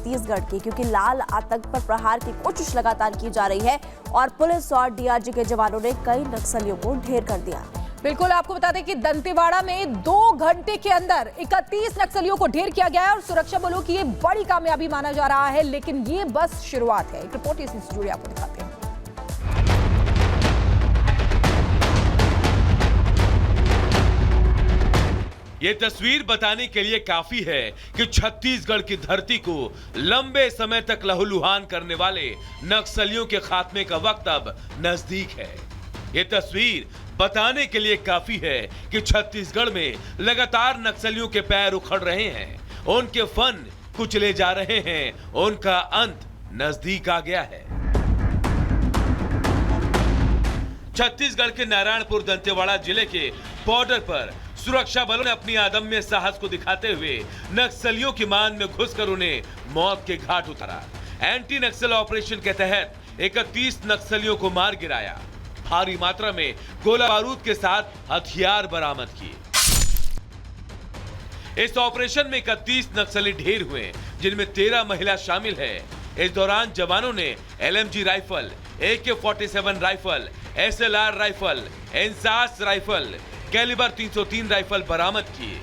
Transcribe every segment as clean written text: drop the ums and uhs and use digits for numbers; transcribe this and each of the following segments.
छत्तीसगढ़ की, क्योंकि लाल आतंक पर प्रहार की कोशिश लगातार की जा रही है और पुलिस और डीआरजी के जवानों ने कई नक्सलियों को ढेर कर दिया। बिल्कुल, आपको बता दें कि दंतेवाड़ा में 2 घंटे के अंदर 31 नक्सलियों को ढेर किया गया है और सुरक्षा बलों की ये बड़ी कामयाबी माना जा रहा है, लेकिन ये बस शुरुआत है। एक रिपोर्ट इसी से जुड़ी आपको दिखाते हैं। ये तस्वीर बताने के लिए काफी है कि छत्तीसगढ़ की धरती को लंबे समय तक लहूलुहान करने वाले नक्सलियों के खात्मे का वक्त अब नजदीक है। ये तस्वीर बताने के लिए काफी है कि छत्तीसगढ़ में लगातार नक्सलियों के पैर उखड़ रहे हैं, उनके फन कुचले जा रहे हैं, उनका अंत नजदीक आ गया है। छत्तीसगढ़ के नारायणपुर दंतेवाड़ा जिले के बॉर्डर पर सुरक्षा बलों ने अपनी अदम्य साहस को दिखाते हुए नक्सलियों की मान में घुसकर उन्हें मौत के घाट उतारा। एंटी नक्सल ऑपरेशन के तहत 31 नक्सलियों को मार गिराया, भारी मात्रा में गोला बारूद के साथ हथियार बरामद किए। इस ऑपरेशन में 31 नक्सली ढेर हुए, जिनमें 13 महिला शामिल है। इस दौरान जवानों ने LMG rifle, AK-47 rifle, SLR rifle, INSAS rifle, calibre 303 rifle बरामद किए।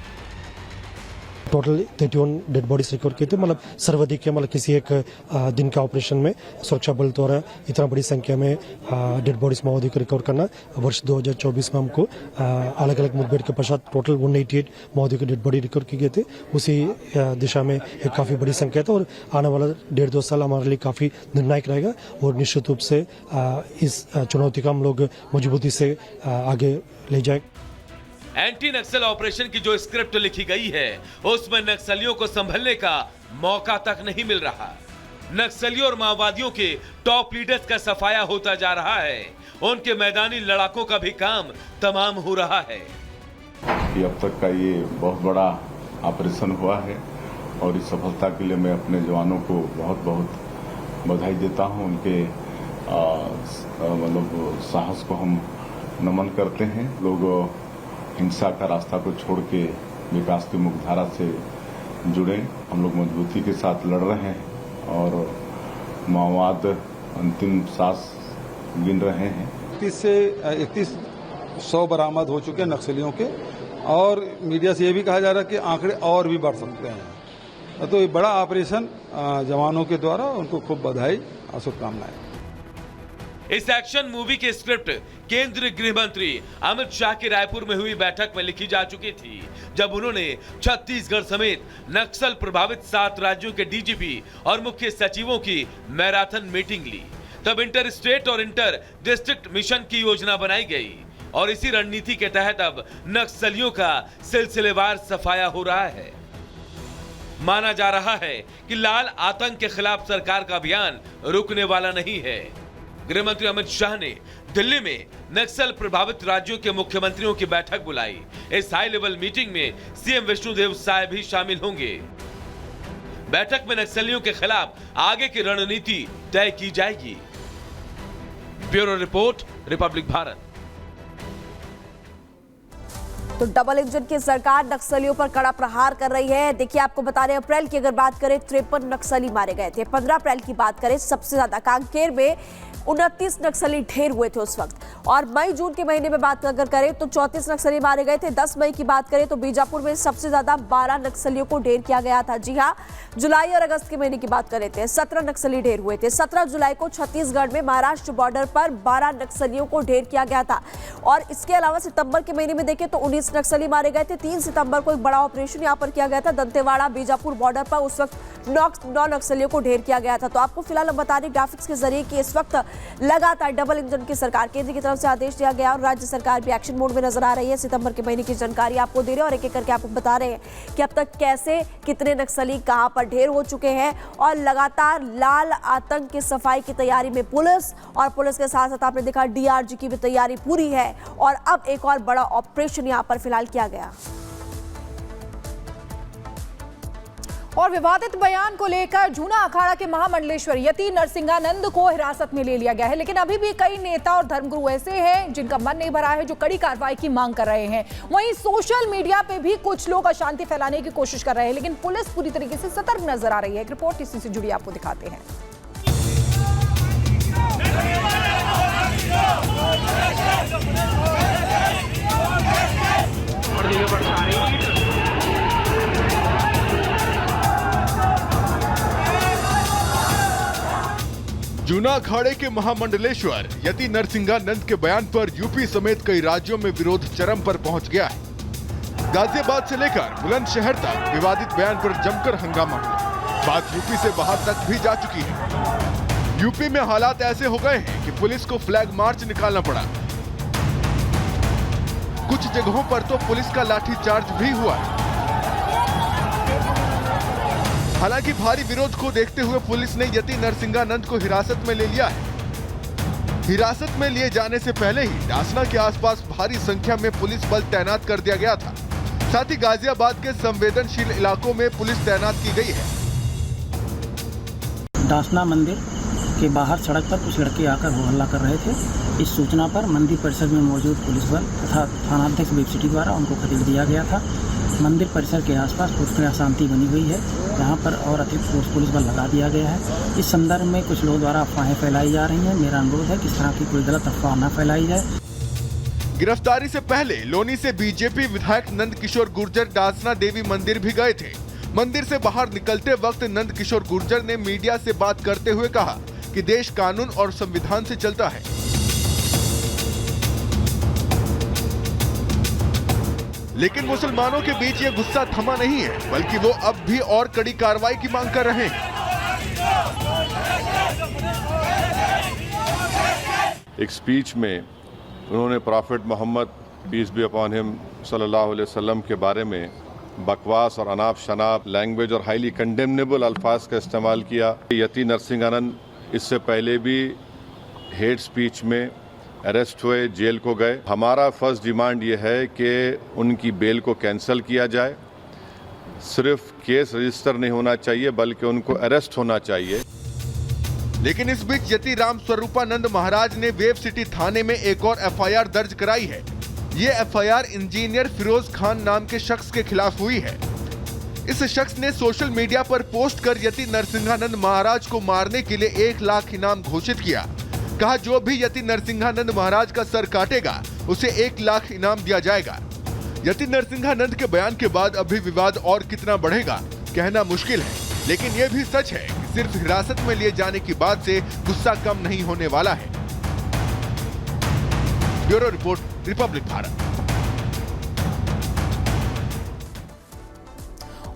टोटल 31 डेड बॉडीज रिकवर किए थे। मतलब सर्वाधिक है, मतलब किसी एक दिन का ऑपरेशन में सुरक्षा बल द्वारा इतना बड़ी संख्या में डेड बॉडीज माओवादी को रिकवर करना। वर्ष 2024 में हमको अलग अलग मुठभेड़ के पश्चात टोटल 188 माओवादी के डेड बॉडी रिकवर किए गए थे। उसी दिशा में एक काफी बड़ी संख्या था और आने वाला 1.5-2 साल हमारे लिए काफी निर्णायक रहेगा और निश्चित रूप से इस चुनौती का हम लोग मजबूती से आगे ले जाएंगे। एंटी नक्सल ऑपरेशन की जो स्क्रिप्ट लिखी गई है, उसमें नक्सलियों को संभलने का मौका तक नहीं मिल रहा। नक्सलियों और माओवादियों के टॉप लीडर्स का सफाया होता जा रहा है, उनके मैदानी लड़ाकों का भी काम तमाम हो रहा है। अब तक का ये बहुत बड़ा ऑपरेशन हुआ है और इस सफलता के लिए मैं अपने जवानों को बहुत बहुत बधाई देता हूं। उनके मतलब साहस को हम नमन करते हैं। लोग हिंसा का रास्ता को छोड़ के विकास की मुख्यधारा से जुड़े। हम लोग मजबूती के साथ लड़ रहे हैं और माओवाद अंतिम सांस गिन रहे हैं। 31 से 3100 बरामद हो चुके हैं नक्सलियों के और मीडिया से ये भी कहा जा रहा है कि आंकड़े और भी बढ़ सकते हैं। तो ये बड़ा ऑपरेशन जवानों के द्वारा, उनको खूब बधाई और शुभकामनाएं। इस एक्शन मूवी की स्क्रिप्ट केंद्रीय गृह मंत्री अमित शाह की रायपुर में हुई बैठक में लिखी जा चुकी थी, जब उन्होंने छत्तीसगढ़ समेत नक्सल प्रभावित 7 राज्यों के डीजीपी और मुख्य सचिवों की मैराथन मीटिंग ली। तब इंटर स्टेट और इंटर डिस्ट्रिक्ट मिशन की योजना बनाई गई और इसी रणनीति के तहत अब नक्सलियों का सिलसिलेवार सफाया हो रहा है। माना जा रहा है कि लाल आतंक के खिलाफ सरकार का अभियान रुकने वाला नहीं है। गृह मंत्री अमित शाह ने दिल्ली में नक्सल प्रभावित राज्यों के मुख्यमंत्रियों की बैठक बुलाई। इस हाई लेवल मीटिंग में सीएम विष्णुदेव साय भी शामिल होंगे। बैठक में नक्सलियों के खिलाफ आगे की रणनीति तय की जाएगी। Bureau report, Republic Bharat. तो डबल इंजन की सरकार नक्सलियों पर कड़ा प्रहार कर रही है। देखिए, आपको बता रहे हैं, अप्रैल की अगर बात करें 53 नक्सली मारे गए थे। 15 अप्रैल की बात करें सबसे ज्यादा कांकेर में 29 नक्सली ढेर हुए थे उस वक्त। और मई जून के महीने में बात अगर करें तो 34 नक्सली मारे गए थे। 10 मई की बात करें तो बीजापुर में सबसे ज्यादा 12 नक्सलियों को ढेर किया गया था। जी हाँ, जुलाई और अगस्त के महीने की बात कर रहे थे, 17 नक्सली ढेर हुए थे। 17 जुलाई को छत्तीसगढ़ में महाराष्ट्र बॉर्डर पर 12 नक्सलियों को ढेर किया गया था। और इसके अलावा सितंबर के महीने में देखें तो 19 नक्सली मारे गए थे। 3 सितंबर को एक बड़ा ऑपरेशन यहाँ पर किया गया था दंतेवाड़ा बीजापुर बॉर्डर पर। उस वक्त 9 नक्सलियों को ढेर किया गया था। तो आपको फिलहाल बता दें ग्राफिक्स के जरिए कि इस वक्त लगातार डबल इंजन की सरकार, केंद्र की तरफ से आदेश दिया गया और राज्य सरकार भी एक्शन मोड में नजर आ रही है। सितंबर के महीने की जानकारी आपको दे रहे हैं और एक एक करके आपको बता रहे हैं कि अब तक कैसे कितने नक्सली कहां पर ढेर हो चुके हैं। और लगातार लाल आतंक की सफाई की तैयारी में पुलिस, और पुलिस के साथ साथ आपने देखा डीआरजी की भी तैयारी पूरी है। और अब एक और बड़ा ऑपरेशन यहां पर फिलहाल किया गया। और विवादित बयान को लेकर जूना अखाड़ा के महामंडलेश्वर यति नरसिंहानंद को हिरासत में ले लिया गया है, लेकिन अभी भी कई नेता और धर्मगुरु ऐसे हैं जिनका मन नहीं भरा है, जो कड़ी कार्रवाई की मांग कर रहे हैं। वहीं सोशल मीडिया पे भी कुछ लोग अशांति फैलाने की कोशिश कर रहे हैं, लेकिन पुलिस पूरी तरीके से सतर्क नजर आ रही है। एक रिपोर्ट इसी से जुड़ी आपको दिखाते हैं। जूना अखाड़े के महामंडलेश्वर यति नरसिंहानंद के बयान पर यूपी समेत कई राज्यों में विरोध चरम पर पहुंच गया है। गाजियाबाद से लेकर बुलंदशहर तक विवादित बयान पर जमकर हंगामा हुआ। बात यूपी से बाहर तक भी जा चुकी है। यूपी में हालात ऐसे हो गए हैं कि पुलिस को फ्लैग मार्च निकालना पड़ा। कुछ जगहों पर तो पुलिस का लाठीचार्ज भी हुआ है। हालांकि भारी विरोध को देखते हुए पुलिस ने यति नरसिंहानंद को हिरासत में ले लिया है। हिरासत में लिए जाने से पहले ही डासना के आसपास भारी संख्या में पुलिस बल तैनात कर दिया गया था। साथ ही गाजियाबाद के संवेदनशील इलाकों में पुलिस तैनात की गई है। डासना मंदिर के बाहर सड़क पर कुछ लड़के आकर हो हल्ला कर रहे थे। इस सूचना पर मंदिर परिसर में मौजूद पुलिस बल तथा थानाध्यक्ष वेब सिटी द्वारा उनको खदेड़ दिया गया था। मंदिर परिसर के आसपास पुलिस अशांति बनी हुई है, यहाँ पर और अतिरिक्त पुलिस बल लगा दिया गया है। इस संदर्भ में कुछ लोगों द्वारा अफवाहें फैलाई जा रही हैं। मेरा अनुरोध है कि इस तरह की कोई गलत अफवाह न फैलाई जाए। गिरफ्तारी से पहले लोनी से बीजेपी विधायक नंद किशोर गुर्जर डासना देवी मंदिर भी गए थे। मंदिर से बाहर निकलते वक्त नंद किशोर गुर्जर ने मीडिया से बात करते हुए कहा कि देश कानून और संविधान से चलता है। लेकिन मुसलमानों के बीच ये गुस्सा थमा नहीं है, बल्कि वो अब भी और कड़ी कार्रवाई की मांग कर रहे हैं। एक स्पीच में उन्होंने prophet Muhammad peace be upon him सल्लल्लाहु अलैहि वसल्लम के बारे में बकवास और अनाप शनाप लैंग्वेज और हाईली कंडेमनेबल अल्फाज का इस्तेमाल किया। यति नरसिंहानंद इससे पहले भी हेट स्पीच में अरेस्ट हुए, जेल को गए। हमारा फर्स्ट डिमांड ये है कि उनकी बेल को कैंसिल किया जाए। सिर्फ केस रजिस्टर नहीं होना चाहिए, बल्कि उनको अरेस्ट होना चाहिए। लेकिन इस बीच यति राम स्वरूपानंद महाराज ने वेब सिटी थाने में एक और एफआईआर दर्ज कराई है। ये एफआईआर इंजीनियर फिरोज खान नाम के शख्स के खिलाफ हुई है। इस शख्स ने सोशल मीडिया पर पोस्ट कर यति नरसिंहानंद महाराज को मारने के लिए 1 लाख इनाम घोषित किया। कहा जो भी यति नरसिंहानंद महाराज का सर काटेगा उसे 1 लाख इनाम दिया जाएगा। यति नरसिंहानंद के बयान के बाद अभी विवाद और कितना बढ़ेगा कहना मुश्किल है, लेकिन यह भी सच है कि सिर्फ हिरासत में लिए जाने की बात से गुस्सा कम नहीं होने वाला है। Bureau report, Republic Bharat.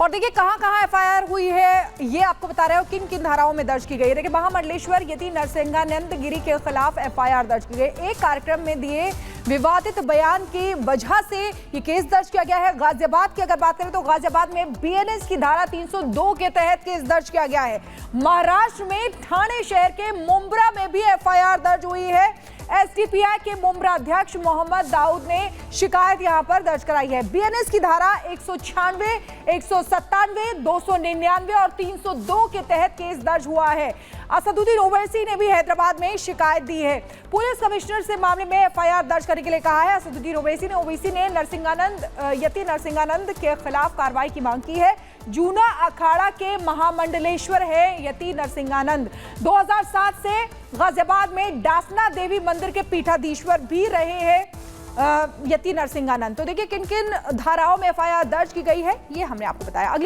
और देखिए कहां-कहां एफआईआर हुई है, ये आपको बता रहे हो किन किन धाराओं में दर्ज की गई है। देखिए महामंडलेश्वर यति नरसिंहानंद गिरी के खिलाफ एफआईआर दर्ज की गई। एक कार्यक्रम में दिए विवादित बयान की वजह से ये केस दर्ज किया गया है। गाजियाबाद की अगर बात करें तो गाजियाबाद में बीएनएस की धारा 302 के तहत केस दर्ज किया गया है। महाराष्ट्र में ठाणे शहर के मुंब्रा में भी एफआईआर दर्ज हुई है। एसडीपीआई के मुंब्रा अध्यक्ष मोहम्मद दाऊद ने शिकायत यहां पर दर्ज कराई है। बीएनएस की धारा 196, 197, 299 और 302 के तहत केस दर्ज हुआ है। असदुद्दीन ओवैसी ने भी हैदराबाद में शिकायत दी है। पुलिस कमिश्नर से मामले में एफआईआर दर्ज करने के लिए कहा है। असदुद्दीन ओवैसी ने यति नरसिंहानंद के खिलाफ कार्रवाई की मांग की है। जूना अखाड़ा के महामंडलेश्वर है यति नरसिंहानंद। 2007 से गाजियाबाद में डासना देवी मंदिर के पीठाधीश्वर भी रहे हैं यति नरसिंहानंद। तो देखिए किन किन धाराओं में एफआईआर दर्ज की गई है, ये हमने आपको बताया।